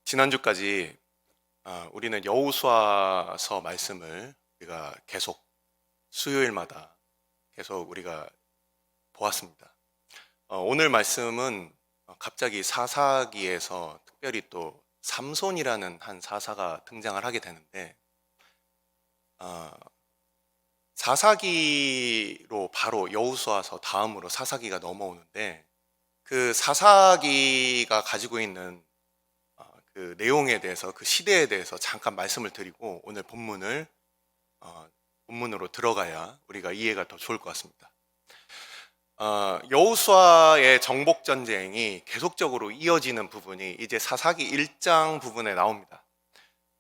지난주까지 우리는 여호수아서 말씀을 우리가 계속 수요일마다 계속 우리가 보았습니다. 오늘 말씀은 갑자기 사사기에서 특별히 또 삼손이라는 한 사사가 등장을 하게 되는데, 사사기로 바로 여호수아서 다음으로 사사기가 넘어오는데, 그 사사기가 가지고 있는 그 내용에 대해서, 그 시대에 대해서 잠깐 말씀을 드리고 오늘 본문으로 들어가야 우리가 이해가 더 좋을 것 같습니다. 여호수아의 정복 전쟁이 계속적으로 이어지는 부분이 이제 사사기 1장 부분에 나옵니다.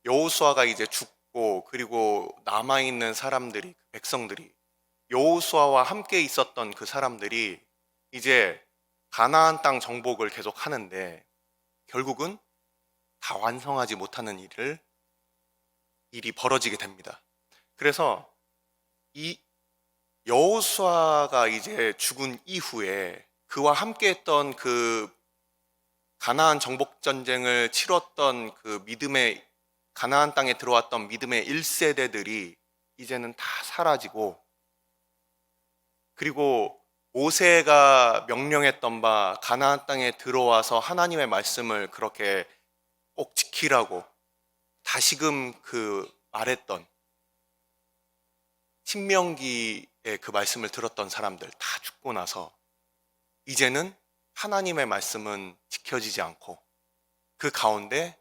여호수아가 이제 죽고, 그리고 남아있는 사람들이, 백성들이, 여호수아와 함께 있었던 그 사람들이 이제 가나안 땅 정복을 계속 하는데, 결국은 다 완성하지 못하는 일이 벌어지게 됩니다. 그래서 이 여호수아가 이제 죽은 이후에 그와 함께 했던 그 가나안 정복 전쟁을 치렀던 그 믿음의, 가나안 땅에 들어왔던 믿음의 1세대들이 이제는 다 사라지고, 그리고 모세가 명령했던 바 가나안 땅에 들어와서 하나님의 말씀을 그렇게 꼭 지키라고 다시금 그 말했던 신명기의 그 말씀을 들었던 사람들 다 죽고 나서 이제는 하나님의 말씀은 지켜지지 않고, 그 가운데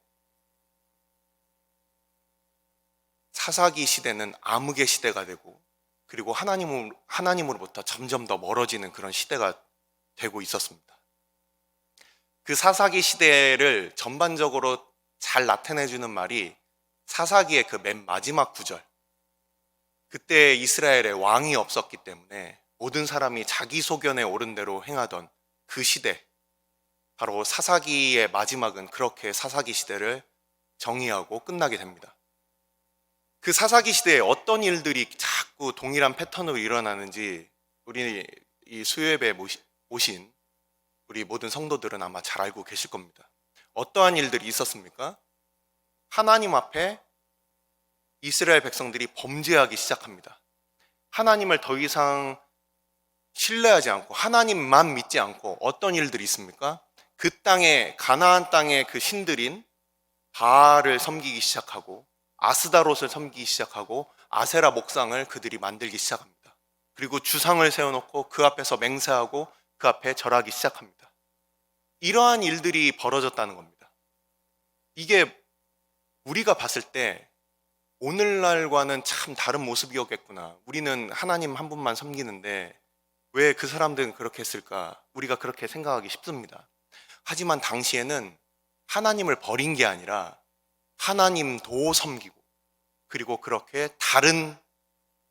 사사기 시대는 암흑의 시대가 되고, 그리고 하나님으로부터 점점 더 멀어지는 그런 시대가 되고 있었습니다. 그 사사기 시대를 전반적으로 잘 나타내주는 말이 사사기의 그 맨 마지막 구절. 그때 이스라엘에 왕이 없었기 때문에 모든 사람이 자기 소견에 옳은 대로 행하던 그 시대, 바로 사사기의 마지막은 그렇게 사사기 시대를 정의하고 끝나게 됩니다. 그 사사기 시대에 어떤 일들이 자꾸 동일한 패턴으로 일어나는지 우리 이 수요예배에 오신 우리 모든 성도들은 아마 잘 알고 계실 겁니다. 어떠한 일들이 있었습니까? 하나님 앞에 이스라엘 백성들이 범죄하기 시작합니다. 하나님을 더 이상 신뢰하지 않고 하나님만 믿지 않고 어떤 일들이 있습니까? 그 땅에, 가나안 땅의 그 신들인 바알을 섬기기 시작하고, 아스다롯을 섬기기 시작하고, 아세라 목상을 그들이 만들기 시작합니다. 그리고 주상을 세워놓고 그 앞에서 맹세하고 그 앞에 절하기 시작합니다. 이러한 일들이 벌어졌다는 겁니다. 이게 우리가 봤을 때 오늘날과는 참 다른 모습이었겠구나. 우리는 하나님 한 분만 섬기는데 왜 그 사람들은 그렇게 했을까? 우리가 그렇게 생각하기 쉽습니다. 하지만 당시에는 하나님을 버린 게 아니라 하나님도 섬기고, 그리고 그렇게 다른,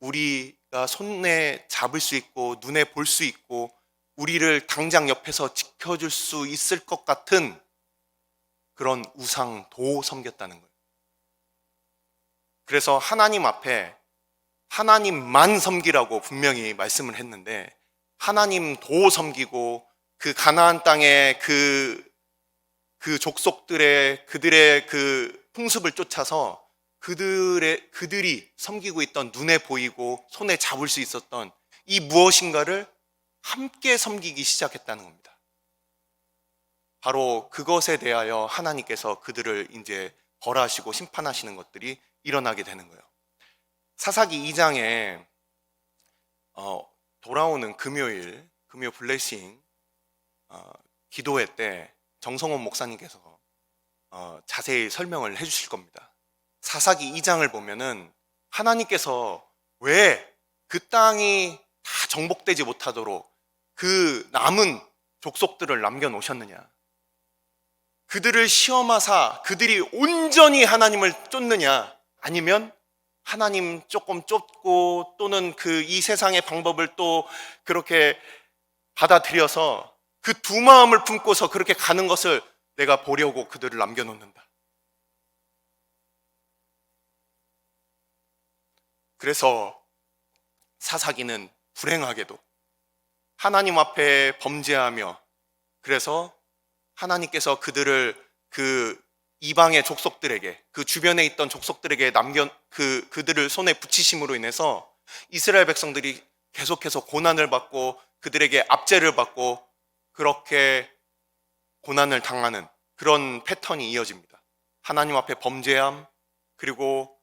우리가 손에 잡을 수 있고 눈에 볼 수 있고 우리를 당장 옆에서 지켜줄 수 있을 것 같은 그런 우상도 섬겼다는 거예요. 그래서 하나님 앞에 하나님만 섬기라고 분명히 말씀을 했는데, 하나님도 섬기고 그 가나안 땅의 그 족속들의, 그들의 그 풍습을 쫓아서 그들이 섬기고 있던, 눈에 보이고 손에 잡을 수 있었던 이 무엇인가를 함께 섬기기 시작했다는 겁니다. 바로 그것에 대하여 하나님께서 그들을 이제 벌하시고 심판하시는 것들이 일어나게 되는 거예요. 사사기 2장에 돌아오는 금요 블레싱 기도회 때 정성원 목사님께서 자세히 설명을 해주실 겁니다. 사사기 2장을 보면은 하나님께서 왜 그 땅이 다 정복되지 못하도록 그 남은 족속들을 남겨놓으셨느냐, 그들을 시험하사 그들이 온전히 하나님을 쫓느냐, 아니면 하나님 조금 쫓고 또는 그 이 세상의 방법을 또 그렇게 받아들여서 그 두 마음을 품고서 그렇게 가는 것을 내가 보려고 그들을 남겨놓는다. 그래서 사사기는 불행하게도 하나님 앞에 범죄하며, 그래서 하나님께서 그들을 그 이방의 족속들에게, 그 주변에 있던 족속들에게 그들을 손에 붙이심으로 인해서 이스라엘 백성들이 계속해서 고난을 받고 그들에게 압제를 받고 그렇게 고난을 당하는 그런 패턴이 이어집니다. 하나님 앞에 범죄함, 그리고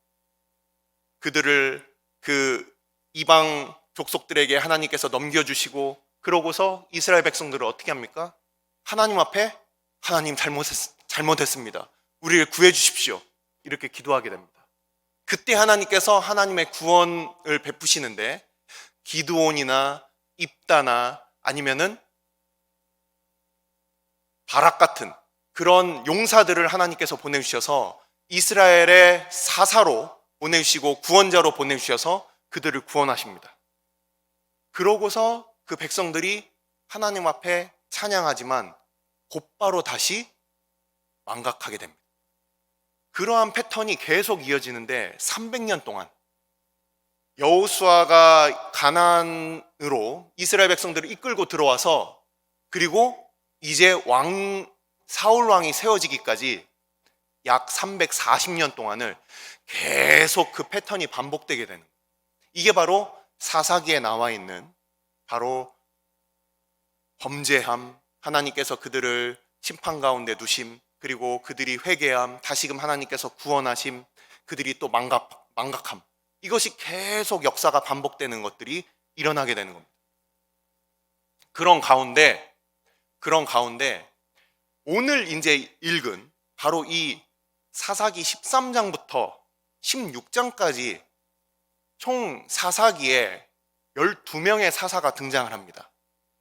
그들을 그 이방 족속들에게 하나님께서 넘겨주시고, 그러고서 이스라엘 백성들을 어떻게 합니까? 하나님 앞에 하나님 잘못했습니다. 우리를 구해 주십시오. 이렇게 기도하게 됩니다. 그때 하나님께서 하나님의 구원을 베푸시는데, 기드온이나 입다나 아니면은 바락 같은 그런 용사들을 하나님께서 보내주셔서 이스라엘의 사사로 보내주시고 구원자로 보내주셔서 그들을 구원하십니다. 그러고서 그 백성들이 하나님 앞에 찬양하지만 곧바로 다시 망각하게 됩니다. 그러한 패턴이 계속 이어지는데 300년 동안 여호수아가 가나안으로 이스라엘 백성들을 이끌고 들어와서, 그리고 이제 사울 왕이 세워지기까지 약 340년 동안을 계속 그 패턴이 반복되게 되는, 이게 바로 사사기에 나와 있는 바로 범죄함, 하나님께서 그들을 심판 가운데 두심, 그리고 그들이 회개함, 다시금 하나님께서 구원하심, 그들이 또 망각함, 이것이 계속 역사가 반복되는 것들이 일어나게 되는 겁니다. 그런 가운데 오늘 이제 읽은 바로 이 사사기 13장부터 16장까지 총 사사기에 12명의 사사가 등장을 합니다.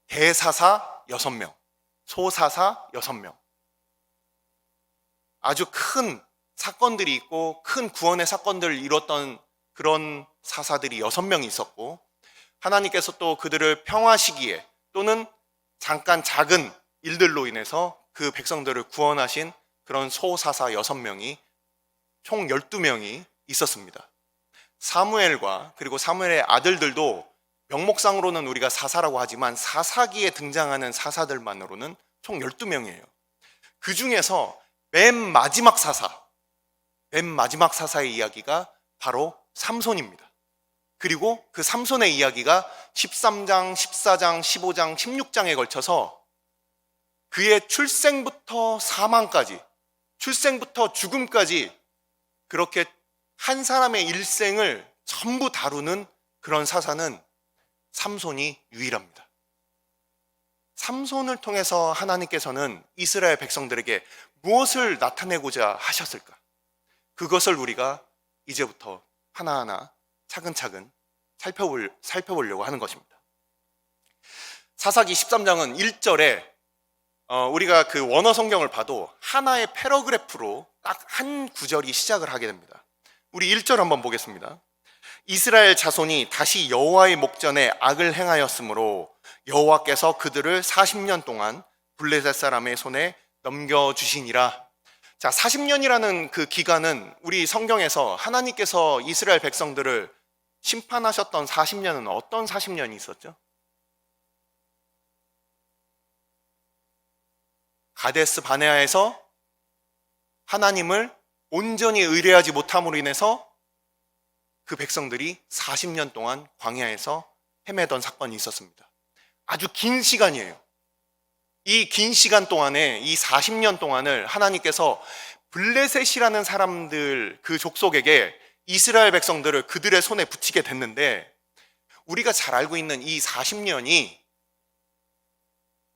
대사사 6명, 소사사 6명. 아주 큰 사건들이 있고 큰 구원의 사건들을 이뤘던 그런 사사들이 6명이 있었고, 하나님께서 또 그들을 평화시기에 또는 잠깐 작은 일들로 인해서 그 백성들을 구원하신 그런 소사사 6명이, 총 12명이 있었습니다. 사무엘과 그리고 사무엘의 아들들도 명목상으로는 우리가 사사라고 하지만 사사기에 등장하는 사사들만으로는 총 12명이에요. 그 중에서 맨 마지막 사사의 이야기가 바로 삼손입니다. 그리고 그 삼손의 이야기가 13장, 14장, 15장, 16장에 걸쳐서 그의 출생부터 사망까지, 출생부터 죽음까지 그렇게 한 사람의 일생을 전부 다루는 그런 사사는 삼손이 유일합니다. 삼손을 통해서 하나님께서는 이스라엘 백성들에게 무엇을 나타내고자 하셨을까? 그것을 우리가 이제부터 하나하나 차근차근 살펴보려고 하는 것입니다. 사사기 13장은 1절에 우리가 그 원어 성경을 봐도 하나의 패러그래프로 딱 한 구절이 시작을 하게 됩니다. 우리 1절 한번 보겠습니다. 이스라엘 자손이 다시 여호와의 목전에 악을 행하였으므로 여호와께서 그들을 40년 동안 블레셋 사람의 손에 넘겨주시니라. 자, 40년이라는 그 기간은 우리 성경에서 하나님께서 이스라엘 백성들을 심판하셨던 40년은 어떤 40년이 있었죠? 가데스 바네아에서 하나님을 온전히 의뢰하지 못함으로 인해서 그 백성들이 40년 동안 광야에서 헤매던 사건이 있었습니다. 아주 긴 시간이에요. 이 긴 시간 동안에, 이 40년 동안을 하나님께서 블레셋이라는 사람들, 그 족속에게 이스라엘 백성들을 그들의 손에 붙이게 됐는데, 우리가 잘 알고 있는 이 40년이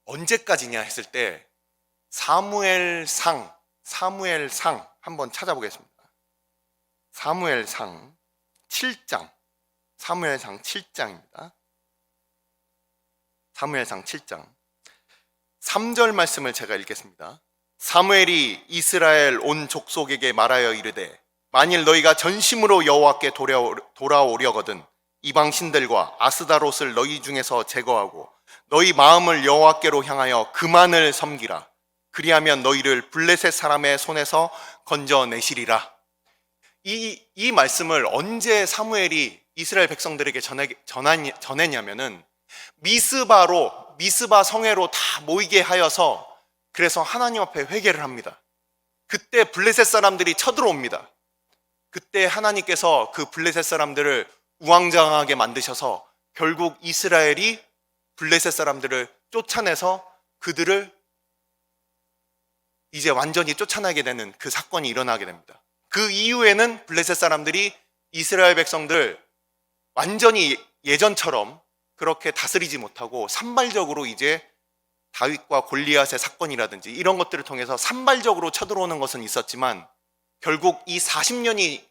언제까지냐 했을 때 사무엘상 한번 찾아보겠습니다. 사무엘상 7장, 사무엘상 7장입니다. 사무엘상 7장 3절 말씀을 제가 읽겠습니다. 사무엘이 이스라엘 온 족속에게 말하여 이르되 만일 너희가 전심으로 여호와께 돌아오려거든 이방 신들과 아스다롯을 너희 중에서 제거하고 너희 마음을 여호와께로 향하여 그만을 섬기라. 그리하면 너희를 블레셋 사람의 손에서 건져내시리라. 이 말씀을 언제 사무엘이 이스라엘 백성들에게 전했냐면은 미스바 성회로 다 모이게 하여서, 그래서 하나님 앞에 회개를 합니다. 그때 블레셋 사람들이 쳐들어옵니다. 그때 하나님께서 그 블레셋 사람들을 우왕좌왕하게 만드셔서 결국 이스라엘이 블레셋 사람들을 쫓아내서 그들을 이제 완전히 쫓아내게 되는 그 사건이 일어나게 됩니다. 그 이후에는 블레셋 사람들이 이스라엘 백성들 완전히 예전처럼 그렇게 다스리지 못하고 산발적으로 이제 다윗과 골리앗의 사건이라든지 이런 것들을 통해서 산발적으로 쳐들어오는 것은 있었지만 결국 이 40년이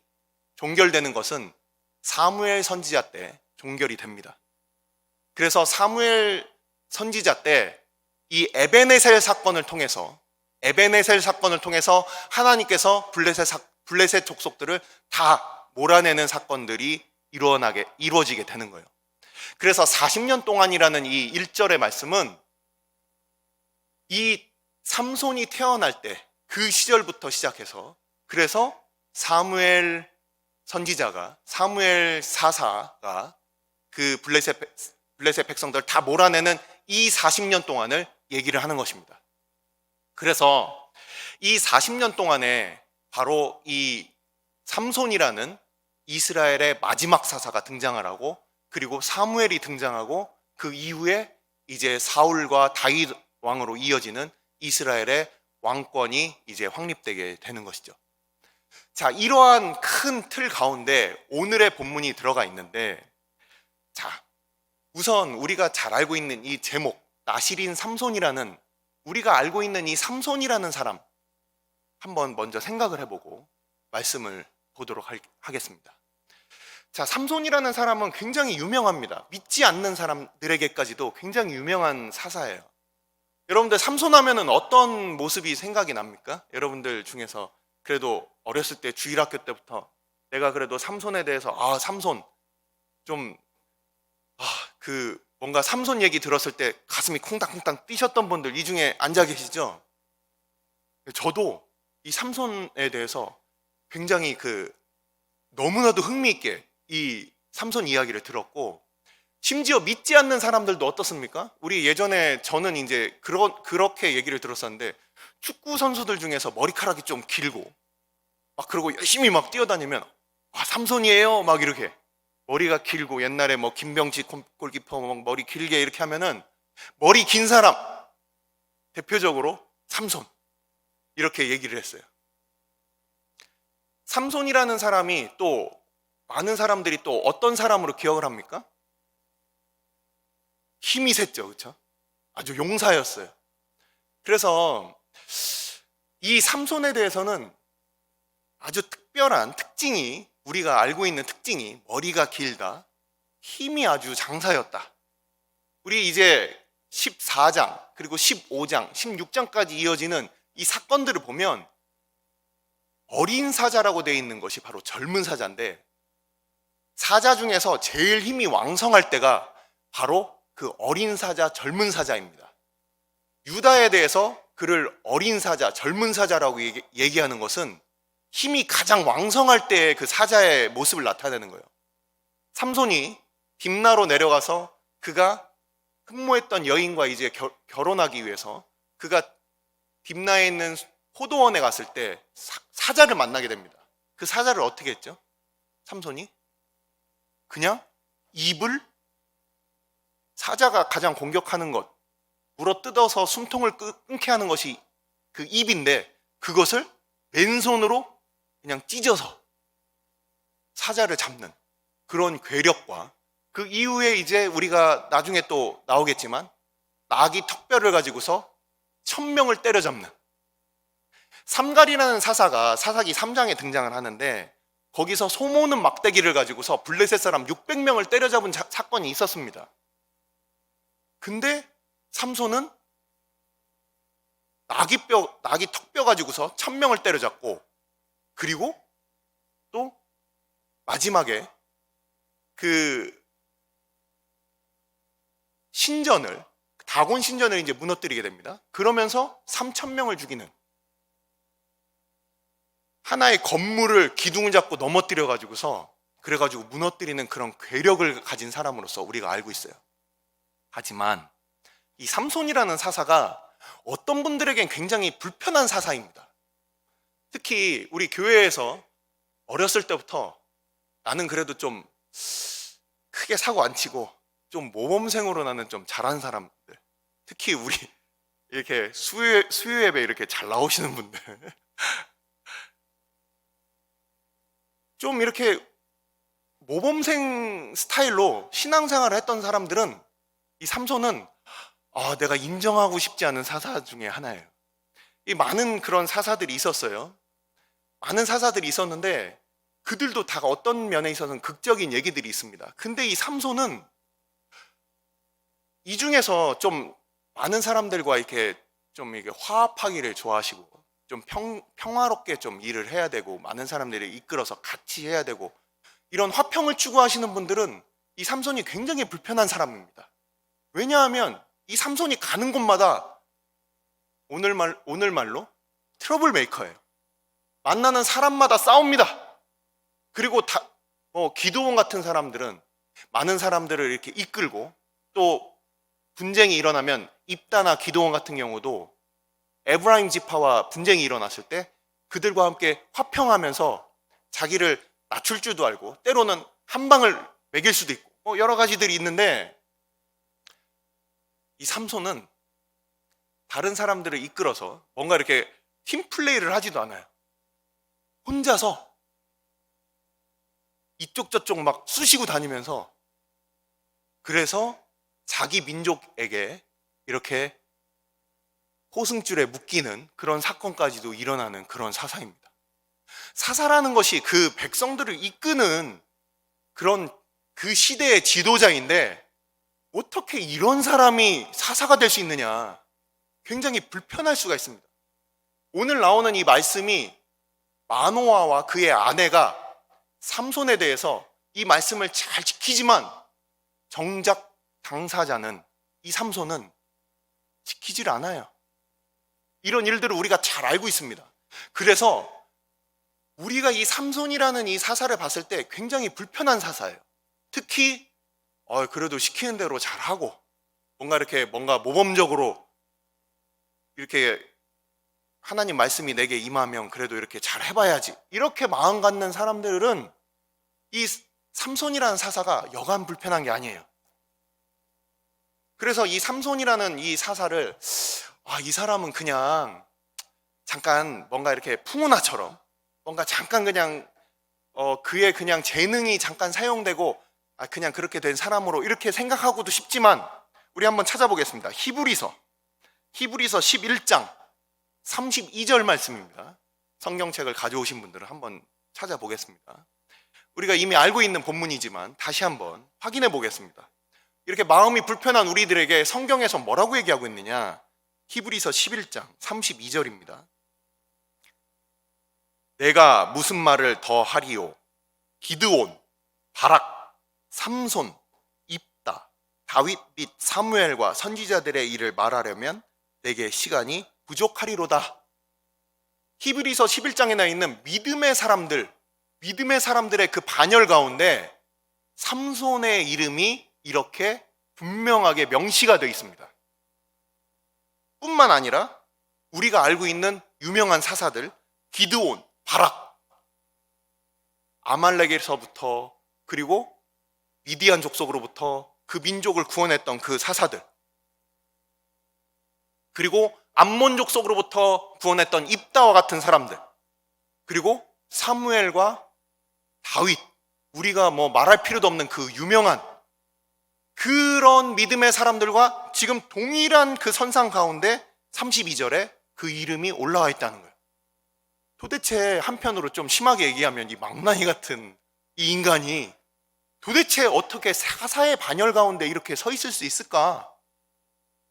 종결되는 것은 사무엘 선지자 때 종결이 됩니다. 그래서 사무엘 선지자 때 이 에베네셀 사건을 통해서 하나님께서 블레셋 족속들을 다 몰아내는 사건들이 이루어지게 되는 거예요. 그래서 40년 동안이라는 이 1절의 말씀은 이 삼손이 태어날 때 그 시절부터 시작해서 그래서 사무엘 사사가 그 블레셋 백성들 다 몰아내는 이 40년 동안을 얘기를 하는 것입니다. 그래서 이 40년 동안에 바로 이 삼손이라는 이스라엘의 마지막 사사가 등장을 하고 그리고 사무엘이 등장하고 그 이후에 이제 사울과 다윗 왕으로 이어지는 이스라엘의 왕권이 이제 확립되게 되는 것이죠. 자, 이러한 큰 틀 가운데 오늘의 본문이 들어가 있는데, 자, 우선 우리가 잘 알고 있는 이 제목, 나실인 삼손이라는, 우리가 알고 있는 이 삼손이라는 사람 한번 먼저 생각을 해보고 말씀을 보도록 하겠습니다. 자, 삼손이라는 사람은 굉장히 유명합니다. 믿지 않는 사람들에게까지도 굉장히 유명한 사사예요. 여러분들 삼손 하면은 어떤 모습이 생각이 납니까? 여러분들 중에서 그래도 어렸을 때 주일학교 때부터 내가 그래도 삼손에 대해서 삼손 좀 뭔가 삼손 얘기 들었을 때 가슴이 콩닥콩닥 뛰셨던 분들 이 중에 앉아 계시죠? 저도 이 삼손에 대해서 굉장히 너무나도 흥미있게 이 삼손 이야기를 들었고, 심지어 믿지 않는 사람들도 어떻습니까? 우리 예전에 저는 이제 그렇게 얘기를 들었었는데, 축구 선수들 중에서 머리카락이 좀 길고 막 그러고 열심히 막 뛰어다니면 삼손이에요 막 이렇게 머리가 길고, 옛날에 뭐 김병지 골키퍼 막 머리 길게 이렇게 하면은 머리 긴 사람 대표적으로 삼손 이렇게 얘기를 했어요. 삼손이라는 사람이 또 많은 사람들이 또 어떤 사람으로 기억을 합니까? 힘이 셌죠, 그렇죠? 아주 용사였어요. 그래서 이 삼손에 대해서는 아주 특별한 특징이, 우리가 알고 있는 특징이 머리가 길다, 힘이 아주 장사였다. 우리 이제 14장 그리고 15장 16장까지 이어지는 이 사건들을 보면 어린 사자라고 되어 있는 것이 바로 젊은 사자인데, 사자 중에서 제일 힘이 왕성할 때가 바로 그 어린 사자, 젊은 사자입니다. 유다에 대해서 그를 어린 사자, 젊은 사자라고 얘기하는 것은 힘이 가장 왕성할 때의 그 사자의 모습을 나타내는 거예요. 삼손이 딥나로 내려가서 그가 흠모했던 여인과 이제 결혼하기 위해서 그가 딥나에 있는 포도원에 갔을 때 사자를 만나게 됩니다. 그 사자를 어떻게 했죠? 삼손이 그냥 입을, 사자가 가장 공격하는 것, 물어뜯어서 숨통을 끊게 하는 것이 그 입인데, 그것을 맨손으로 그냥 찢어서 사자를 잡는 그런 괴력과, 그 이후에 이제 우리가 나중에 또 나오겠지만 나귀 턱뼈를 가지고서 1000명을 때려잡는 삼갈이라는 사사가 사사기 3장에 등장을 하는데, 거기서 소모는 막대기를 가지고서 블레셋 사람 600명을 때려잡은 사건이 있었습니다. 근데 삼손은 나귀 턱뼈 가지고서 1000명을 때려잡고, 그리고 또 마지막에 그 다곤 신전을 이제 무너뜨리게 됩니다. 그러면서 3000명을 죽이는, 하나의 건물을 기둥을 잡고 넘어뜨려 가지고서 그래가지고 무너뜨리는 그런 괴력을 가진 사람으로서 우리가 알고 있어요. 하지만 이 삼손이라는 사사가 어떤 분들에겐 굉장히 불편한 사사입니다. 특히 우리 교회에서 어렸을 때부터 나는 그래도 좀 크게 사고 안 치고 좀 모범생으로 나는 좀 잘한 사람들, 특히 우리 이렇게 수요 예배 이렇게 잘 나오시는 분들 좀 이렇게 모범생 스타일로 신앙생활을 했던 사람들은 이 삼손은 내가 인정하고 싶지 않은 사사 중에 하나예요. 이 많은 그런 사사들이 있었어요. 많은 사사들이 있었는데 그들도 다 어떤 면에 있어서는 극적인 얘기들이 있습니다. 근데 이 삼손은 이 중에서 좀 많은 사람들과 이렇게 좀 이게 화합하기를 좋아하시고 좀 평화롭게 좀 일을 해야 되고 많은 사람들을 이끌어서 같이 해야 되고 이런 화평을 추구하시는 분들은 이 삼손이 굉장히 불편한 사람입니다. 왜냐하면 이 삼손이 가는 곳마다 오늘 말로 트러블 메이커예요. 만나는 사람마다 싸웁니다. 그리고 기드온 같은 사람들은 많은 사람들을 이렇게 이끌고 또 분쟁이 일어나면 입다나 기드온 같은 경우도 에브라임 지파와 분쟁이 일어났을 때 그들과 함께 화평하면서 자기를 낮출 줄도 알고 때로는 한 방을 매길 수도 있고 여러 가지들이 있는데 이 삼손은 다른 사람들을 이끌어서 뭔가 이렇게 팀플레이를 하지도 않아요. 혼자서 이쪽 저쪽 막 쑤시고 다니면서 그래서 자기 민족에게 이렇게 호승줄에 묶이는 그런 사건까지도 일어나는 그런 사사입니다. 사사라는 것이 그 백성들을 이끄는 그런 그 시대의 지도자인데 어떻게 이런 사람이 사사가 될 수 있느냐, 굉장히 불편할 수가 있습니다. 오늘 나오는 이 말씀이 마노아와 그의 아내가 삼손에 대해서 이 말씀을 잘 지키지만 정작 당사자는 이 삼손은 지키질 않아요. 이런 일들을 우리가 잘 알고 있습니다. 그래서 우리가 이 삼손이라는 이 사사를 봤을 때 굉장히 불편한 사사예요. 특히 그래도 시키는 대로 잘하고 뭔가 모범적으로 이렇게 하나님 말씀이 내게 임하면 그래도 이렇게 잘 해봐야지, 이렇게 마음 갖는 사람들은 이 삼손이라는 사사가 여간 불편한 게 아니에요. 그래서 이 삼손이라는 이 사사를 이 사람은 그냥 잠깐 뭔가 이렇게 풍운하처럼 뭔가 잠깐 그냥 그의 그냥 재능이 잠깐 사용되고 그냥 그렇게 된 사람으로 이렇게 생각하고도 싶지만 우리 한번 찾아보겠습니다. 히브리서 11장 32절 말씀입니다. 성경책을 가져오신 분들은 한번 찾아보겠습니다. 우리가 이미 알고 있는 본문이지만 다시 한번 확인해 보겠습니다. 이렇게 마음이 불편한 우리들에게 성경에서 뭐라고 얘기하고 있느냐? 히브리서 11장 32절입니다. 내가 무슨 말을 더 하리요? 기드온, 바락, 삼손, 입다, 다윗 및 사무엘과 선지자들의 일을 말하려면 내게 시간이 부족하리로다. 히브리서 11장에 있는 믿음의 사람들의 그 반열 가운데 삼손의 이름이 이렇게 분명하게 명시가 되어 있습니다. 뿐만 아니라 우리가 알고 있는 유명한 사사들 기드온, 바락, 아말렉에서부터 그리고 미디안 족속으로부터 그 민족을 구원했던 그 사사들, 그리고 암몬 족속으로부터 구원했던 입다와 같은 사람들, 그리고 사무엘과 다윗, 우리가 말할 필요도 없는 그 유명한 그런 믿음의 사람들과 지금 동일한 그 선상 가운데 32절에 그 이름이 올라와 있다는 거예요. 도대체 한편으로 좀 심하게 얘기하면 이 망나니 같은 이 인간이 도대체 어떻게 사사의 반열 가운데 이렇게 서 있을 수 있을까?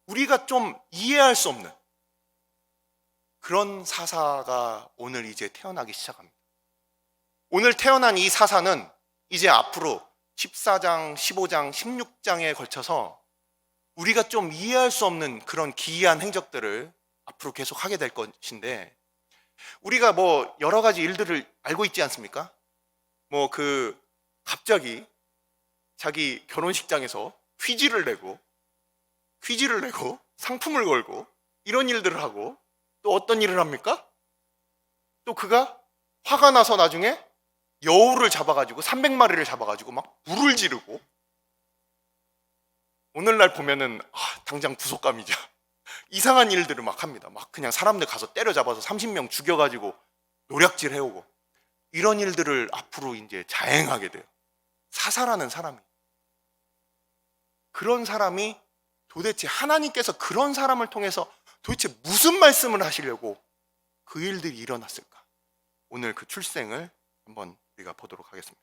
우리가 좀 이해할 수 없는 그런 사사가 오늘 이제 태어나기 시작합니다. 오늘 태어난 이 사사는 이제 앞으로 14장, 15장, 16장에 걸쳐서 우리가 좀 이해할 수 없는 그런 기이한 행적들을 앞으로 계속 하게 될 것인데, 우리가 여러 가지 일들을 알고 있지 않습니까? 갑자기 자기 결혼식장에서 퀴즈를 내고 상품을 걸고 이런 일들을 하고, 또 어떤 일을 합니까? 또 그가 화가 나서 나중에 여우를 잡아가지고 300마리를 잡아가지고 막 불을 지르고, 오늘날 보면은 당장 구속감이죠. 이상한 일들을 막 합니다. 막 그냥 사람들 가서 때려잡아서 30명 죽여가지고 노략질 해오고, 이런 일들을 앞으로 이제 자행하게 돼요. 사사라는 사람이. 그런 사람이 도대체 하나님께서 그런 사람을 통해서 도대체 무슨 말씀을 하시려고 그 일들이 일어났을까? 오늘 그 출생을 한번 우리가 보도록 하겠습니다.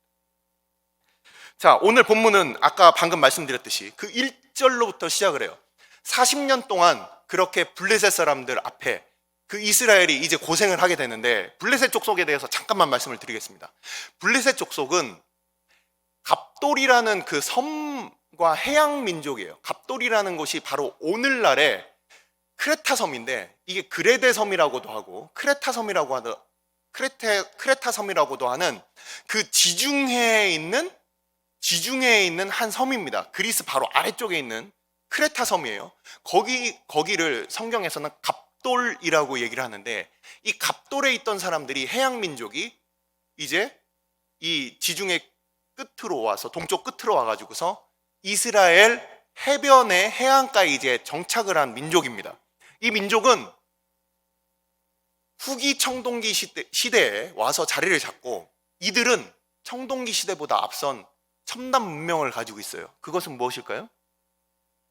자, 오늘 본문은 아까 방금 말씀드렸듯이 그 1절로부터 시작을 해요. 40년 동안 그렇게 블레셋 사람들 앞에 그 이스라엘이 이제 고생을 하게 되는데, 블레셋 족속에 대해서 잠깐만 말씀을 드리겠습니다. 블레셋 족속은 갑돌이라는 그 섬과 해양 민족이에요. 갑돌이라는 곳이 바로 오늘날의 크레타 섬인데, 이게 그레데 섬이라고도 하고 크레타 섬이라고도 하는 그 지중해에 있는 한 섬입니다. 그리스 바로 아래쪽에 있는 크레타 섬이에요. 거기를 성경에서는 갑돌이라고 얘기를 하는데, 이 갑돌에 있던 사람들이, 해양 민족이 이제 이 지중해 끝으로 와서, 동쪽 끝으로 와가지고서 이스라엘 해변의 해안가에 이제 정착을 한 민족입니다. 이 민족은 후기 청동기 시대에 와서 자리를 잡고, 이들은 청동기 시대보다 앞선 첨단 문명을 가지고 있어요. 그것은 무엇일까요?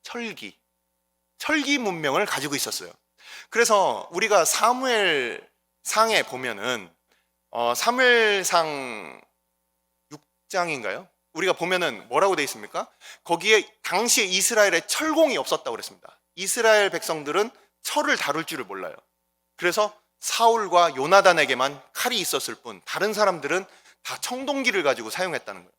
철기 문명을 가지고 있었어요. 그래서 우리가 사무엘상에 보면은 사무엘상 6장인가요? 우리가 보면은 뭐라고 되어 있습니까? 거기에 당시에 이스라엘에 철공이 없었다고 그랬습니다. 이스라엘 백성들은 철을 다룰 줄을 몰라요. 그래서 사울과 요나단에게만 칼이 있었을 뿐 다른 사람들은 다 청동기를 가지고 사용했다는 거예요.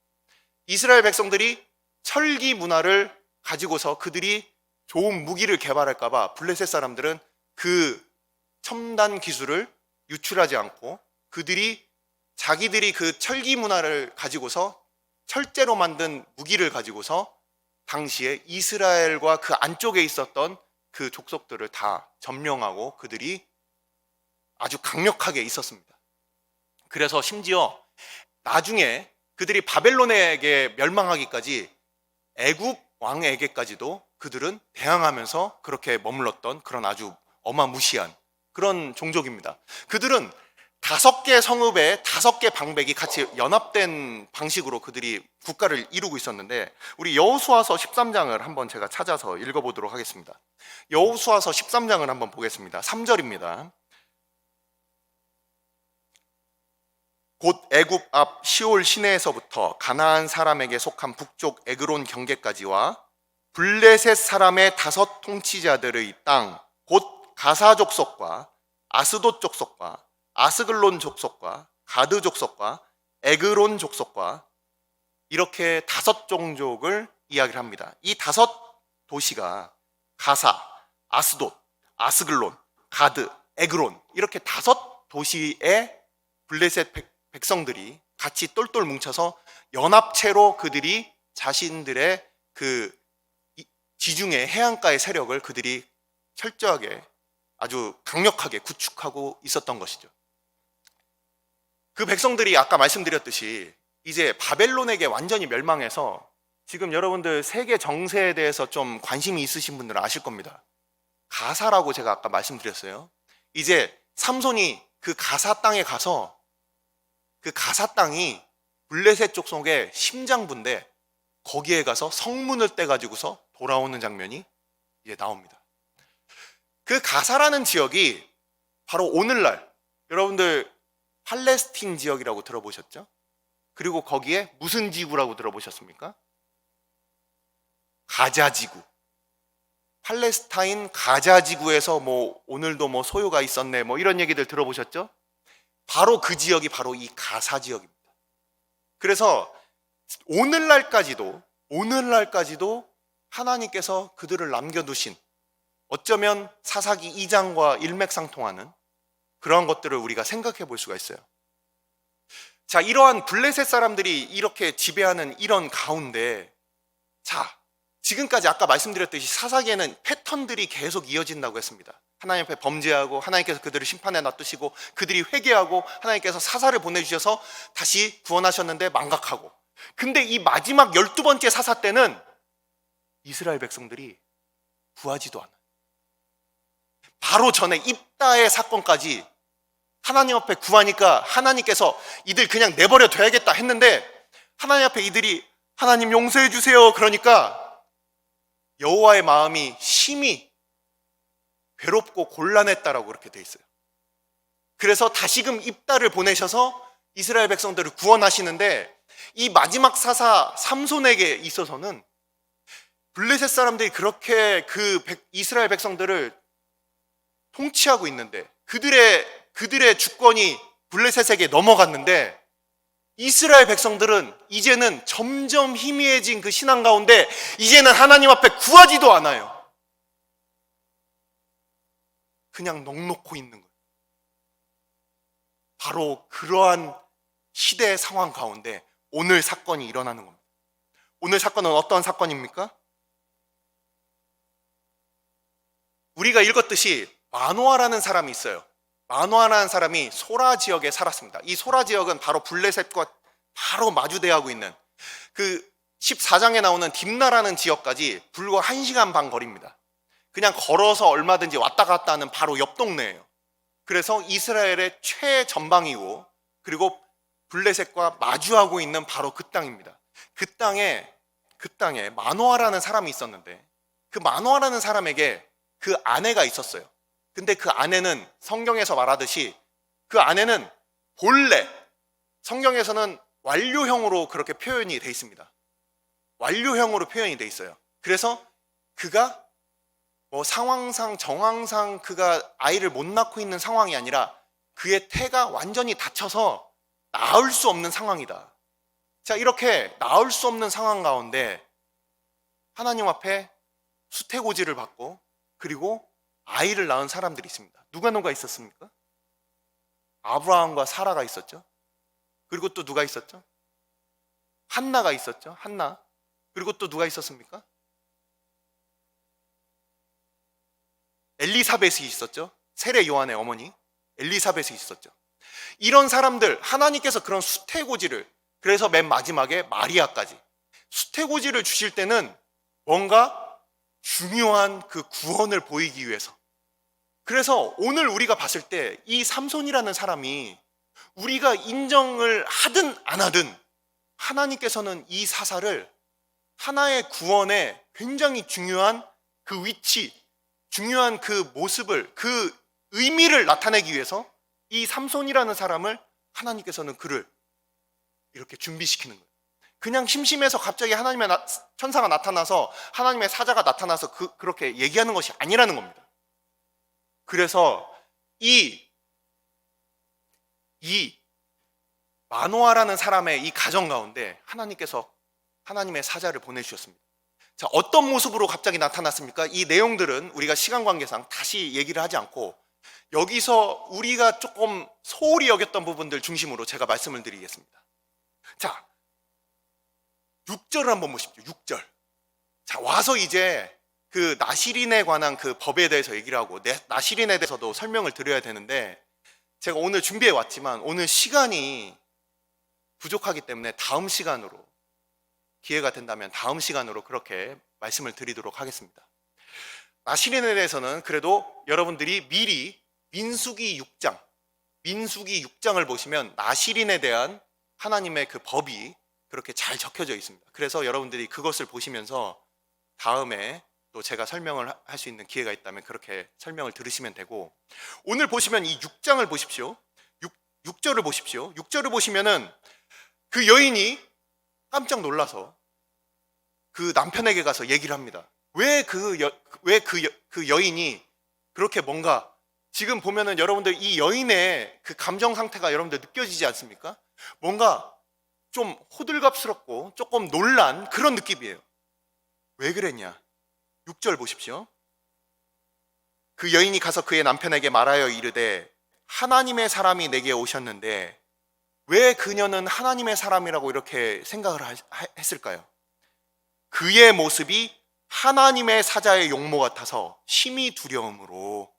이스라엘 백성들이 철기 문화를 가지고서 그들이 좋은 무기를 개발할까봐 블레셋 사람들은 그 첨단 기술을 유출하지 않고, 자기들이 그 철기 문화를 가지고서 철제로 만든 무기를 가지고서 당시에 이스라엘과 그 안쪽에 있었던 그 족속들을 다 점령하고 그들이 아주 강력하게 있었습니다. 그래서 심지어 나중에 그들이 바벨론에게 멸망하기까지 애굽 왕에게까지도 그들은 대항하면서 그렇게 머물렀던 그런 아주 어마무시한 그런 종족입니다. 그들은 5개 성읍에 5개 방백이 같이 연합된 방식으로 그들이 국가를 이루고 있었는데, 우리 여호수아서 13장을 한번 제가 찾아서 읽어보도록 하겠습니다. 여호수아서 13장을 한번 보겠습니다. 3절입니다. 곧 애굽 앞 시올 시내에서부터 가나안 사람에게 속한 북쪽 에그론 경계까지와 블레셋 사람의 5 통치자들의 땅, 곧 가사 족속과 아스돗 족속과 아스글론 족속과 가드 족속과 에그론 족속과, 이렇게 5 종족을 이야기를 합니다. 이 5 도시가 가사, 아스돗, 아스글론, 가드, 에그론, 이렇게 5 도시의 블레셋 백성들이 같이 똘똘 뭉쳐서 연합체로 그들이 자신들의 그 지중해 해안가의 세력을 그들이 철저하게 아주 강력하게 구축하고 있었던 것이죠. 그 백성들이 아까 말씀드렸듯이 이제 바벨론에게 완전히 멸망해서, 지금 여러분들 세계 정세에 대해서 좀 관심이 있으신 분들은 아실 겁니다. 가사라고 제가 아까 말씀드렸어요. 이제 삼손이 그 가사 땅에 가서, 그 가사 땅이 블레셋 족속의 심장부인데 거기에 가서 성문을 떼가지고서 돌아오는 장면이 이제 나옵니다. 그 가사라는 지역이 바로 오늘날 여러분들 팔레스틴 지역이라고 들어보셨죠? 그리고 거기에 무슨 지구라고 들어보셨습니까? 가자 지구. 팔레스타인 가자 지구에서 뭐 오늘도 뭐 소요가 있었네 뭐 이런 얘기들 들어보셨죠? 바로 그 지역이 바로 이 가사 지역입니다. 그래서 오늘날까지도 하나님께서 그들을 남겨두신, 어쩌면 사사기 2장과 일맥상통하는 그런 것들을 우리가 생각해 볼 수가 있어요. 자, 이러한 블레셋 사람들이 이렇게 지배하는 이런 가운데, 자, 지금까지 아까 말씀드렸듯이 사사기에는 패턴들이 계속 이어진다고 했습니다. 하나님 앞에 범죄하고 하나님께서 그들을 심판에 놔두시고 그들이 회개하고 하나님께서 사사를 보내주셔서 다시 구원하셨는데 망각하고, 근데 이 마지막 12번째 사사 때는 이스라엘 백성들이 구하지도 않아요. 바로 전에 입다의 사건까지 하나님 앞에 구하니까 하나님께서 이들 그냥 내버려 둬야겠다 했는데, 하나님 앞에 이들이 하나님 용서해 주세요 그러니까 여호와의 마음이 심히 괴롭고 곤란했다라고 그렇게 돼 있어요. 그래서 다시금 입다를 보내셔서 이스라엘 백성들을 구원하시는데, 이 마지막 사사 삼손에게 있어서는 블레셋 사람들이 그렇게 이스라엘 백성들을 통치하고 있는데 그들의 주권이 블레셋에게 넘어갔는데, 이스라엘 백성들은 이제는 점점 희미해진 그 신앙 가운데 이제는 하나님 앞에 구하지도 않아요. 그냥 넋놓고 있는 거예요. 바로 그러한 시대의 상황 가운데 오늘 사건이 일어나는 겁니다. 오늘 사건은 어떤 사건입니까? 우리가 읽었듯이 마노아라는 사람이 있어요. 마노아라는 사람이 소라 지역에 살았습니다. 이 소라 지역은 바로 블레셋과 바로 마주대하고 있는 그 14장에 나오는 딥나라는 지역까지 불과 1시간 반 거리입니다. 그냥 걸어서 얼마든지 왔다 갔다 하는 바로 옆 동네예요. 그래서 이스라엘의 최전방이고, 그리고 블레셋과 마주하고 있는 바로 그 땅입니다. 그 땅에 마노아라는 사람이 있었는데, 그 마노아라는 사람에게 그 아내가 있었어요. 근데 그 아내는 성경에서 말하듯이 그 아내는 본래, 성경에서는 완료형으로 그렇게 표현이 돼 있습니다. 완료형으로 표현이 돼 있어요. 그래서 그가 상황상 정황상 그가 아이를 못 낳고 있는 상황이 아니라 그의 태가 완전히 닫혀서 낳을 수 없는 상황이다. 자, 이렇게 낳을 수 없는 상황 가운데 하나님 앞에 수태고지를 받고 그리고 아이를 낳은 사람들이 있습니다. 누가 있었습니까? 아브라함과 사라가 있었죠. 그리고 또 누가 있었죠? 한나가 있었죠. 한나. 그리고 또 누가 있었습니까? 엘리사벳이 있었죠. 세례 요한의 어머니 엘리사벳이 있었죠. 이런 사람들, 하나님께서 그런 수태고지를, 그래서 맨 마지막에 마리아까지 수태고지를 주실 때는 뭔가 중요한 그 구원을 보이기 위해서. 그래서 오늘 우리가 봤을 때 이 삼손이라는 사람이 우리가 인정을 하든 안 하든 하나님께서는 이 사사를 하나의 구원에 굉장히 중요한 그 위치, 중요한 그 모습을, 그 의미를 나타내기 위해서 이 삼손이라는 사람을 하나님께서는 그를 이렇게 준비시키는 거예요. 그냥 심심해서 갑자기 하나님의 천사가 나타나서 하나님의 사자가 나타나서 그렇게 얘기하는 것이 아니라는 겁니다. 그래서 이 마노아라는 사람의 이 가정 가운데 하나님께서 하나님의 사자를 보내주셨습니다. 자, 어떤 모습으로 갑자기 나타났습니까? 이 내용들은 우리가 시간 관계상 다시 얘기를 하지 않고 여기서 우리가 조금 소홀히 여겼던 부분들 중심으로 제가 말씀을 드리겠습니다. 자, 6절을 한번 보십시오. 6절. 자, 와서 이제 그 나실인에 관한 그 법에 대해서 얘기를 하고 나실인에 대해서도 설명을 드려야 되는데, 제가 오늘 준비해 왔지만 오늘 시간이 부족하기 때문에 다음 시간으로, 기회가 된다면 다음 시간으로 그렇게 말씀을 드리도록 하겠습니다. 나실인에 대해서는 그래도 여러분들이 미리 민수기 6장을 보시면 나실인에 대한 하나님의 그 법이 그렇게 잘 적혀져 있습니다. 그래서 여러분들이 그것을 보시면서 다음에 또 제가 설명을 할 수 있는 기회가 있다면 그렇게 설명을 들으시면 되고, 오늘 보시면 이 6장을 보십시오. 6절을 보십시오. 6절을 보시면은 그 여인이 깜짝 놀라서 그 남편에게 가서 얘기를 합니다. 왜 그 여인이 그렇게 뭔가, 지금 보면은 여러분들 이 여인의 그 감정 상태가 여러분들 느껴지지 않습니까? 뭔가 좀 호들갑스럽고 조금 놀란 그런 느낌이에요. 왜 그랬냐? 6절 보십시오. 그 여인이 가서 그의 남편에게 말하여 이르되 하나님의 사람이 내게 오셨는데, 왜 그녀는 하나님의 사람이라고 이렇게 생각을 했을까요? 그의 모습이 하나님의 사자의 용모 같아서 심히 두려움으로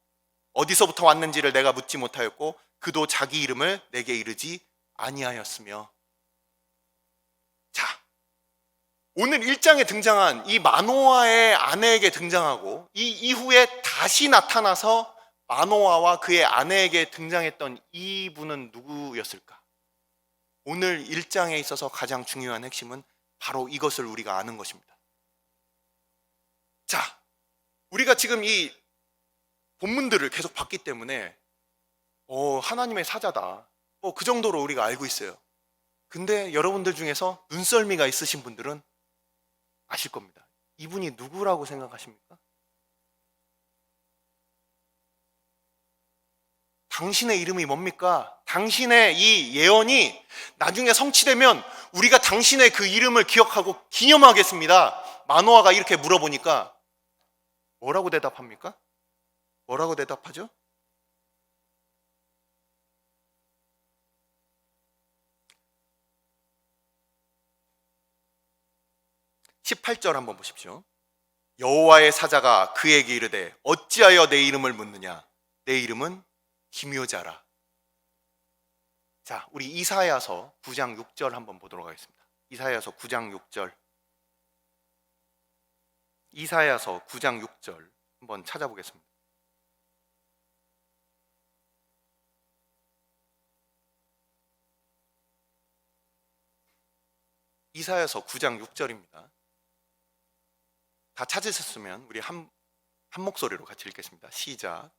어디서부터 왔는지를 내가 묻지 못하였고 그도 자기 이름을 내게 이르지 아니하였으며. 자, 오늘 1장에 등장한 이 마노아의 아내에게 등장하고 이 이후에 다시 나타나서 마노아와 그의 아내에게 등장했던 이분은 누구였을까? 오늘 1장에 있어서 가장 중요한 핵심은 바로 이것을 우리가 아는 것입니다. 자, 우리가 지금 이 본문들을 계속 봤기 때문에 하나님의 사자다, 그 정도로 우리가 알고 있어요. 근데 여러분들 중에서 눈썰미가 있으신 분들은 아실 겁니다. 이분이 누구라고 생각하십니까? 당신의 이름이 뭡니까? 당신의 이 예언이 나중에 성취되면 우리가 당신의 그 이름을 기억하고 기념하겠습니다. 마노아가 이렇게 물어보니까 뭐라고 대답합니까? 뭐라고 대답하죠? 18절 한번 보십시오. 여호와의 사자가 그에게 이르되 어찌하여 내 이름을 묻느냐? 내 이름은 기묘자라. 자, 우리 이사야서 9장 6절 한번 보도록 하겠습니다. 이사야서 9장 6절. 이사야서 9장 6절 한번 찾아보겠습니다. 이사야서 9장 6절입니다. 다 찾으셨으면 우리 한 목소리로 같이 읽겠습니다. 시작.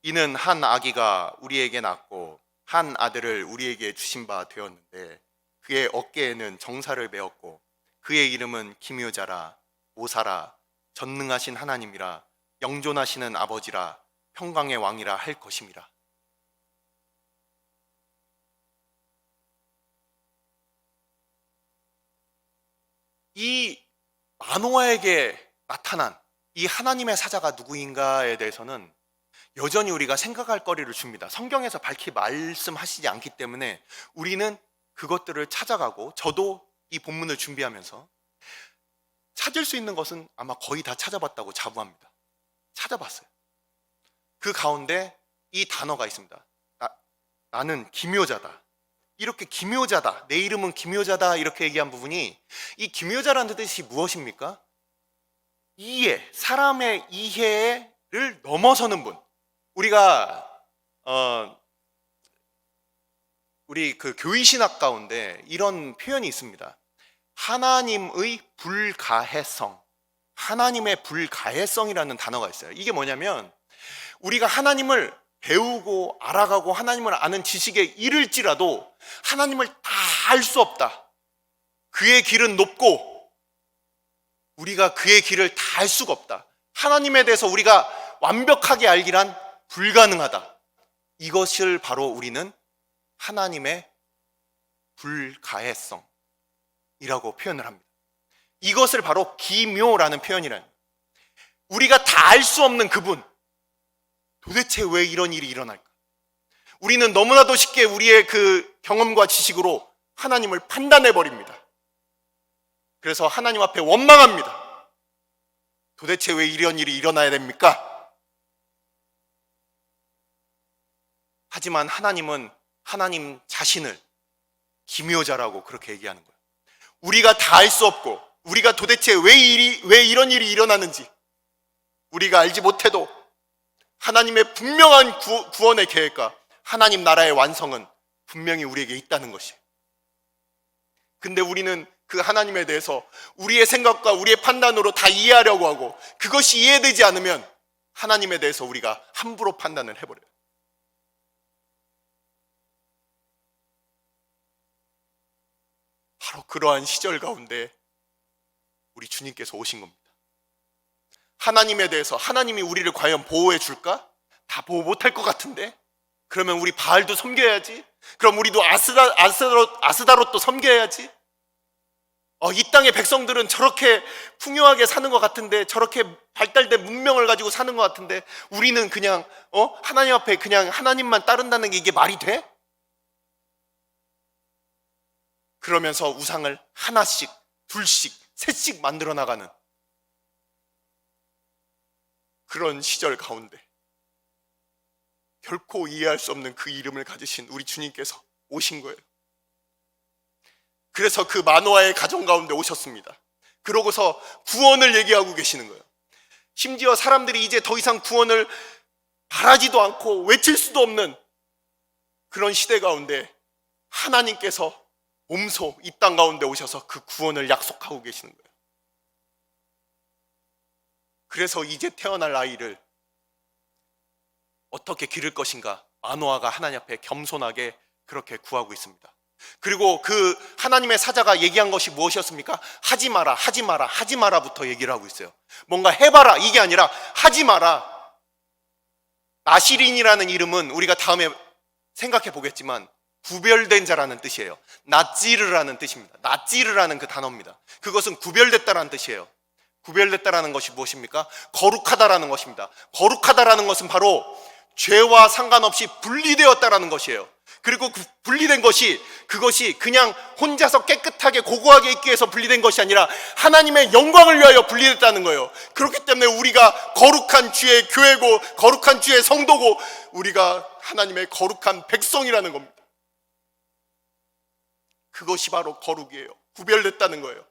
이는 한 아기가 우리에게 낳고 한 아들을 우리에게 주신 바 되었는데 그의 어깨에는 정사를 메었고 그의 이름은 기묘자라, 모사라, 전능하신 하나님이라, 영존하시는 아버지라, 평강의 왕이라 할 것임이라. 이 마노아에게 나타난 이 하나님의 사자가 누구인가에 대해서는 여전히 우리가 생각할 거리를 줍니다. 성경에서 밝히 말씀하시지 않기 때문에 우리는 그것들을 찾아가고, 저도 이 본문을 준비하면서 찾을 수 있는 것은 아마 거의 다 찾아봤다고 자부합니다. 찾아봤어요. 그 가운데 이 단어가 있습니다. 나는 기묘자다. 이렇게 기묘자다, 내 이름은 기묘자다, 이렇게 얘기한 부분이, 이 기묘자라는 뜻이 무엇입니까? 이해, 사람의 이해를 넘어서는 분. 우리가 우리 그 교의신학 가운데 이런 표현이 있습니다. 하나님의 불가해성, 하나님의 불가해성이라는 단어가 있어요. 이게 뭐냐면, 우리가 하나님을 배우고 알아가고 하나님을 아는 지식에 이를지라도 하나님을 다 알 수 없다. 그의 길은 높고 우리가 그의 길을 다 알 수가 없다. 하나님에 대해서 우리가 완벽하게 알기란 불가능하다. 이것을 바로 우리는 하나님의 불가해성이라고 표현을 합니다. 이것을 바로 기묘라는 표현이라는, 우리가 다 알 수 없는 그분, 도대체 왜 이런 일이 일어날까? 우리는 너무나도 쉽게 우리의 그 경험과 지식으로 하나님을 판단해버립니다. 그래서 하나님 앞에 원망합니다. 도대체 왜 이런 일이 일어나야 됩니까? 하지만 하나님은 하나님 자신을 기묘자라고 그렇게 얘기하는 거예요. 우리가 다 알 수 없고, 우리가 도대체 왜 이런 일이 일어나는지 우리가 알지 못해도 하나님의 분명한 구원의 계획과 하나님 나라의 완성은 분명히 우리에게 있다는 것이에요. 근데 우리는 그 하나님에 대해서 우리의 생각과 우리의 판단으로 다 이해하려고 하고, 그것이 이해되지 않으면 하나님에 대해서 우리가 함부로 판단을 해버려요. 바로 그러한 시절 가운데 우리 주님께서 오신 겁니다. 하나님에 대해서, 하나님이 우리를 과연 보호해 줄까? 다 보호 못할 것 같은데? 그러면 우리 바알도 섬겨야지. 그럼 우리도 아스다롯도 섬겨야지. 이 땅의 백성들은 저렇게 풍요하게 사는 것 같은데, 저렇게 발달된 문명을 가지고 사는 것 같은데, 우리는 그냥 하나님 앞에 그냥 하나님만 따른다는 게 이게 말이 돼? 그러면서 우상을 하나씩, 둘씩, 셋씩 만들어 나가는 그런 시절 가운데 결코 이해할 수 없는 그 이름을 가지신 우리 주님께서 오신 거예요. 그래서 그 마노아의 가정 가운데 오셨습니다. 그러고서 구원을 얘기하고 계시는 거예요. 심지어 사람들이 이제 더 이상 구원을 바라지도 않고 외칠 수도 없는 그런 시대 가운데 하나님께서 몸소 이 땅 가운데 오셔서 그 구원을 약속하고 계시는 거예요. 그래서 이제 태어날 아이를 어떻게 기를 것인가, 마노아가 하나님 앞에 겸손하게 그렇게 구하고 있습니다. 그리고 그 하나님의 사자가 얘기한 것이 무엇이었습니까? 하지 마라, 하지 마라, 하지 마라부터 얘기를 하고 있어요. 뭔가 해봐라 이게 아니라 하지 마라. 나시린이라는 이름은 우리가 다음에 생각해 보겠지만 구별된 자라는 뜻이에요. 나찌르라는 뜻입니다. 나찌르라는 그 단어입니다. 그것은 구별됐다라는 뜻이에요. 구별됐다라는 것이 무엇입니까? 거룩하다라는 것입니다. 거룩하다라는 것은 바로 죄와 상관없이 분리되었다라는 것이에요. 그리고 그 분리된 것이, 그것이 그냥 혼자서 깨끗하게 고고하게 있기 위해서 분리된 것이 아니라 하나님의 영광을 위하여 분리됐다는 거예요. 그렇기 때문에 우리가 거룩한 주의 교회고 거룩한 주의 성도고 우리가 하나님의 거룩한 백성이라는 겁니다. 그것이 바로 거룩이에요. 구별됐다는 거예요.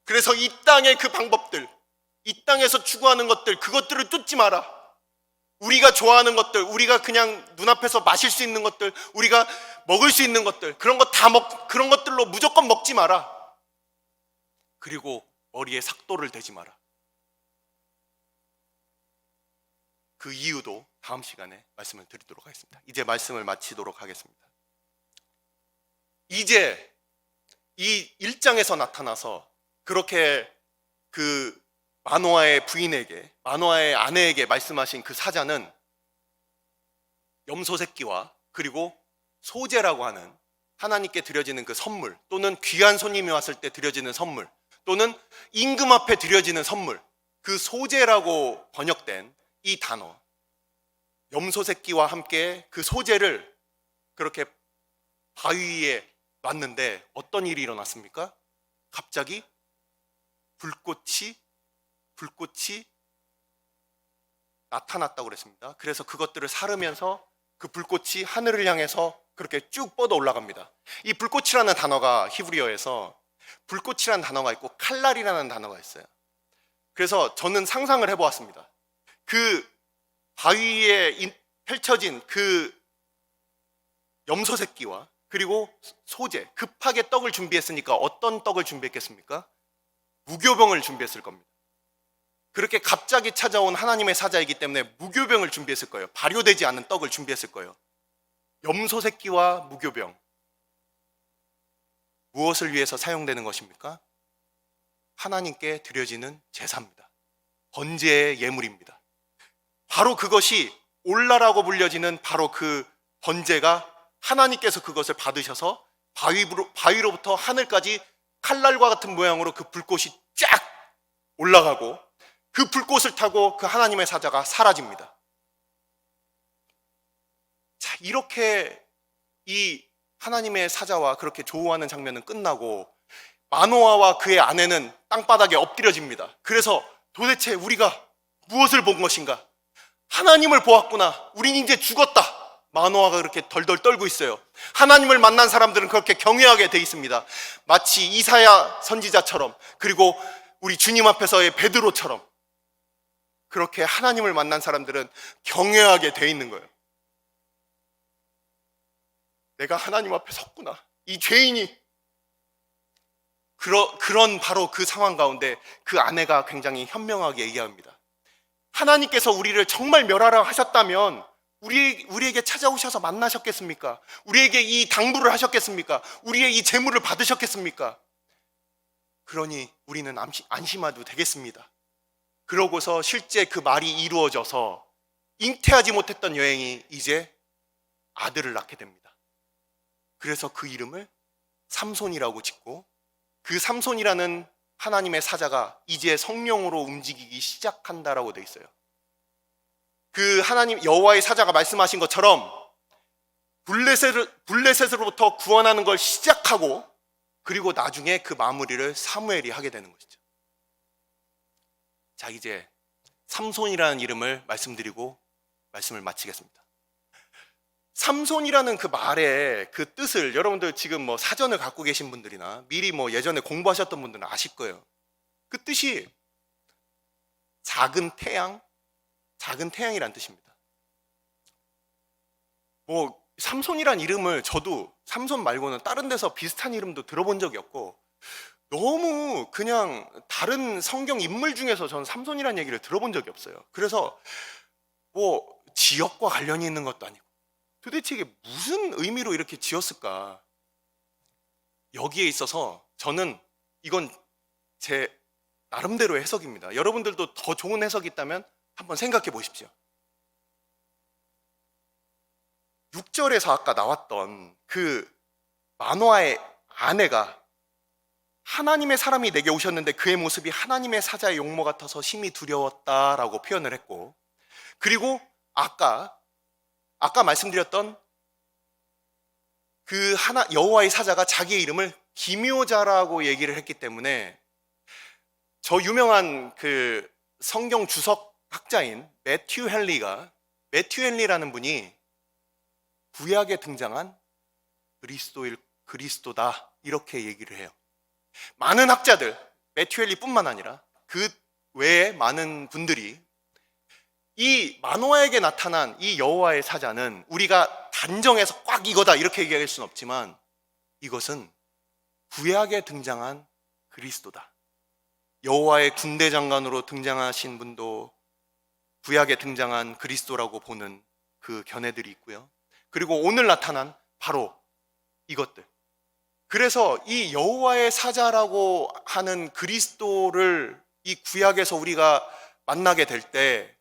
그래서 이 땅의 그 방법들, 이 땅에서 추구하는 것들, 그것들을 쫓지 마라. 우리가 좋아하는 것들, 우리가 그냥 눈앞에서 마실 수 있는 것들, 우리가 먹을 수 있는 것들, 그런 그런 것들로 무조건 먹지 마라. 그리고 머리에 삭도를 대지 마라. 그 이유도 다음 시간에 말씀을 드리도록 하겠습니다. 이제 말씀을 마치도록 하겠습니다. 이제 이 1장에서 나타나서 그렇게 그 마노아의 부인에게, 마노아의 아내에게 말씀하신 그 사자는 염소 새끼와 그리고 소제라고 하는 하나님께 드려지는 그 선물, 또는 귀한 손님이 왔을 때 드려지는 선물, 또는 임금 앞에 드려지는 선물, 그 소제라고 번역된 이 단어, 염소 새끼와 함께 그 소제를 그렇게 바위 위에 놨는데 어떤 일이 일어났습니까? 갑자기 불꽃이 나타났다고 그랬습니다. 그래서 그것들을 사르면서 그 불꽃이 하늘을 향해서 그렇게 쭉 뻗어 올라갑니다. 이 불꽃이라는 단어가 히브리어에서 불꽃이라는 단어가 있고 칼날이라는 단어가 있어요. 그래서 저는 상상을 해보았습니다. 그 바위에 펼쳐진 그 염소 새끼와 그리고 소제, 급하게 떡을 준비했으니까 어떤 떡을 준비했겠습니까? 무교병을 준비했을 겁니다. 그렇게 갑자기 찾아온 하나님의 사자이기 때문에 무교병을 준비했을 거예요. 발효되지 않은 떡을 준비했을 거예요. 염소 새끼와 무교병, 무엇을 위해서 사용되는 것입니까? 하나님께 드려지는 제사입니다. 번제의 예물입니다. 바로 그것이 올라라고 불려지는 바로 그 번제가 하나님께서 그것을 받으셔서 바위로부터 하늘까지 칼날과 같은 모양으로 그 불꽃이 쫙 올라가고 그 불꽃을 타고 그 하나님의 사자가 사라집니다. 자, 이렇게 이 하나님의 사자와 그렇게 조우하는 장면은 끝나고 마노아와 그의 아내는 땅바닥에 엎드려집니다. 그래서 도대체 우리가 무엇을 본 것인가? 하나님을 보았구나. 우린 이제 죽었다. 마노아가 그렇게 덜덜 떨고 있어요. 하나님을 만난 사람들은 그렇게 경외하게 돼 있습니다. 마치 이사야 선지자처럼, 그리고 우리 주님 앞에서의 베드로처럼 그렇게 하나님을 만난 사람들은 경외하게 돼 있는 거예요. 내가 하나님 앞에 섰구나. 이 죄인이. 그런 바로 그 상황 가운데 그 아내가 굉장히 현명하게 얘기합니다. 하나님께서 우리를 정말 멸하라 하셨다면 우리에게 찾아오셔서 만나셨겠습니까? 우리에게 이 당부를 하셨겠습니까? 우리의 이 재물을 받으셨겠습니까? 그러니 우리는 안심해도 되겠습니다. 그러고서 실제 그 말이 이루어져서 잉태하지 못했던 여행이 이제 아들을 낳게 됩니다. 그래서 그 이름을 삼손이라고 짓고, 그 삼손이라는 하나님의 사자가 이제 성령으로 움직이기 시작한다라고 돼 있어요. 그 하나님 여호와의 사자가 말씀하신 것처럼 블레셋으로부터 구원하는 걸 시작하고, 그리고 나중에 그 마무리를 사무엘이 하게 되는 것이죠. 자, 이제 삼손이라는 이름을 말씀드리고 말씀을 마치겠습니다. 삼손이라는 그 말의 그 뜻을 여러분들 지금 뭐 사전을 갖고 계신 분들이나 미리 뭐 예전에 공부하셨던 분들은 아실 거예요. 그 뜻이 작은 태양, 작은 태양이란 뜻입니다. 뭐 삼손이란 이름을 저도 삼손 말고는 다른 데서 비슷한 이름도 들어본 적이 없고, 너무 그냥 다른 성경 인물 중에서 저는 삼손이란 얘기를 들어본 적이 없어요. 그래서 뭐 지역과 관련이 있는 것도 아니고 도대체 이게 무슨 의미로 이렇게 지었을까? 여기에 있어서 저는 이건 제 나름대로의 해석입니다. 여러분들도 더 좋은 해석이 있다면 한번 생각해 보십시오. 6절에서 아까 나왔던 그 마노아의 아내가 하나님의 사람이 내게 오셨는데 그의 모습이 하나님의 사자의 용모 같아서 심히 두려웠다라고 표현을 했고, 그리고 아까 말씀드렸던 그 여호와의 사자가 자기의 이름을 기묘자라고 얘기를 했기 때문에 저 유명한 그 성경 주석 학자인 매튜 헨리라는 분이 구약에 등장한 그리스도다 이렇게 얘기를 해요. 많은 학자들, 매튜 헨리뿐만 아니라 그 외에 많은 분들이 이 마노아에게 나타난 이 여호와의 사자는 우리가 단정해서 꽉 이거다 이렇게 얘기할 수는 없지만 이것은 구약에 등장한 그리스도다. 여호와의 군대 장관으로 등장하신 분도 구약에 등장한 그리스도라고 보는 그 견해들이 있고요. 그리고 오늘 나타난 바로 이것들. 그래서 이 여호와의 사자라고 하는 그리스도를 이 구약에서 우리가 만나게 될 때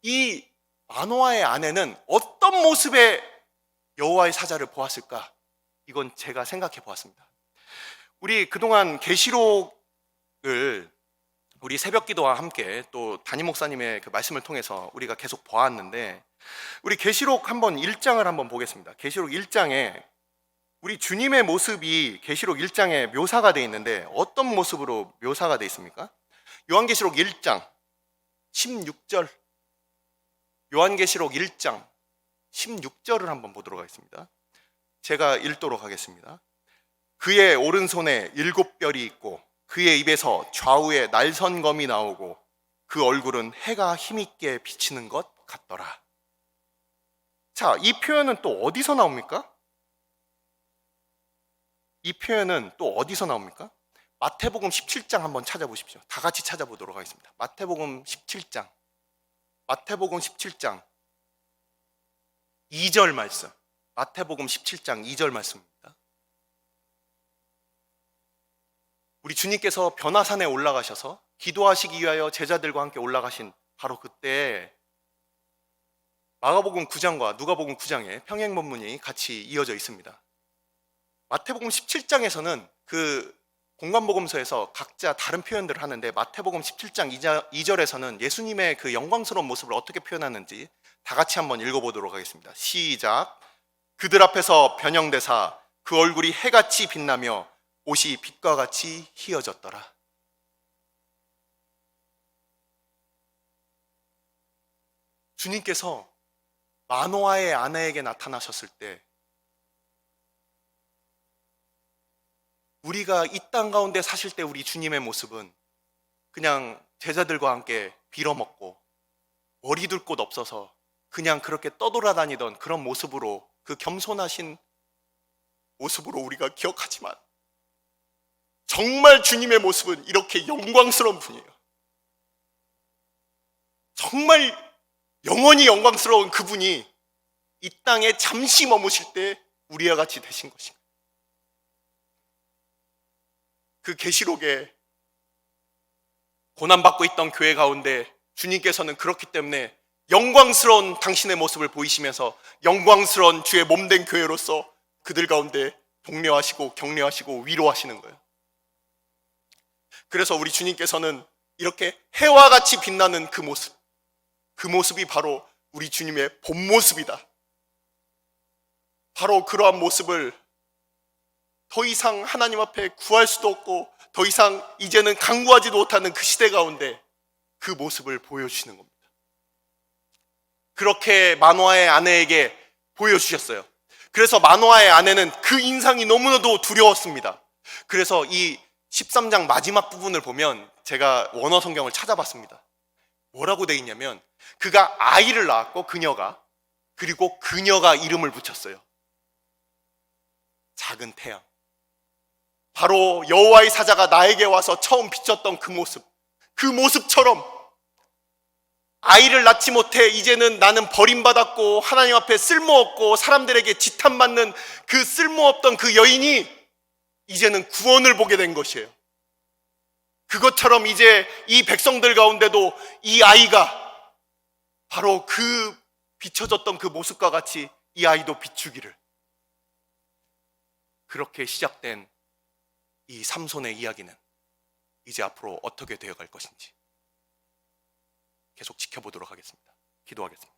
이 마노아의 아내는 어떤 모습의 여호와의 사자를 보았을까? 이건 제가 생각해 보았습니다. 우리 그동안 계시록을 우리 새벽 기도와 함께 또 담임 목사님의 그 말씀을 통해서 우리가 계속 보았는데, 우리 계시록 한번 1장을 한번 보겠습니다. 계시록 1장에 우리 주님의 모습이 계시록 1장에 묘사가 되어 있는데 어떤 모습으로 묘사가 되어 있습니까? 요한계시록 1장 16절, 요한계시록 1장 16절을 한번 보도록 하겠습니다. 제가 읽도록 하겠습니다. 그의 오른손에 7별이 있고 그의 입에서 좌우에 날선검이 나오고 그 얼굴은 해가 힘있게 비치는 것 같더라. 자, 이 표현은 또 어디서 나옵니까? 이 표현은 또 어디서 나옵니까? 마태복음 17장 한번 찾아보십시오. 다 같이 찾아보도록 하겠습니다. 마태복음 17장 2절 말씀. 마태복음 17장 2절 말씀입니다. 우리 주님께서 변화산에 올라가셔서 기도하시기 위하여 제자들과 함께 올라가신 바로 그때 마가복음 9장과 누가복음 9장에 평행본문이 같이 이어져 있습니다. 마태복음 17장에서는 그 공관복음서에서 각자 다른 표현들을 하는데 마태복음 17장 2절에서는 예수님의 그 영광스러운 모습을 어떻게 표현하는지 다 같이 한번 읽어보도록 하겠습니다. 시작. 그들 앞에서 변형되사 그 얼굴이 해같이 빛나며 옷이 빛과 같이 희어졌더라. 주님께서 마노아의 아내에게 나타나셨을 때 우리가 이 땅 가운데 사실 때 우리 주님의 모습은 그냥 제자들과 함께 빌어먹고 머리 둘 곳 없어서 그냥 그렇게 떠돌아다니던 그런 모습으로, 그 겸손하신 모습으로 우리가 기억하지만 정말 주님의 모습은 이렇게 영광스러운 분이에요. 정말 영원히 영광스러운 그분이 이 땅에 잠시 머무실 때 우리와 같이 되신 것입니다. 그 계시록에 고난받고 있던 교회 가운데 주님께서는 그렇기 때문에 영광스러운 당신의 모습을 보이시면서 영광스러운 주의 몸된 교회로서 그들 가운데 독려하시고 격려하시고 위로하시는 거예요. 그래서 우리 주님께서는 이렇게 해와 같이 빛나는 그 모습이 바로 우리 주님의 본 모습이다. 바로 그러한 모습을 더 이상 하나님 앞에 구할 수도 없고 더 이상 이제는 간구하지도 못하는 그 시대 가운데 그 모습을 보여주시는 겁니다. 그렇게 마노아의 아내에게 보여주셨어요. 그래서 마노아의 아내는 그 인상이 너무나도 두려웠습니다. 그래서 이 13장 마지막 부분을 보면 제가 원어 성경을 찾아봤습니다. 뭐라고 돼 있냐면 그가 아이를 낳았고 그리고 그녀가 이름을 붙였어요. 작은 태양. 바로 여호와의 사자가 나에게 와서 처음 비쳤던 그 모습처럼 아이를 낳지 못해 이제는 나는 버림받았고 하나님 앞에 쓸모없고 사람들에게 지탄받는 그 쓸모없던 그 여인이 이제는 구원을 보게 된 것이에요. 그것처럼 이제 이 백성들 가운데도 이 아이가 바로 그 비춰졌던 그 모습과 같이 이 아이도 비추기를. 그렇게 시작된 이 삼손의 이야기는 이제 앞으로 어떻게 되어갈 것인지 계속 지켜보도록 하겠습니다. 기도하겠습니다.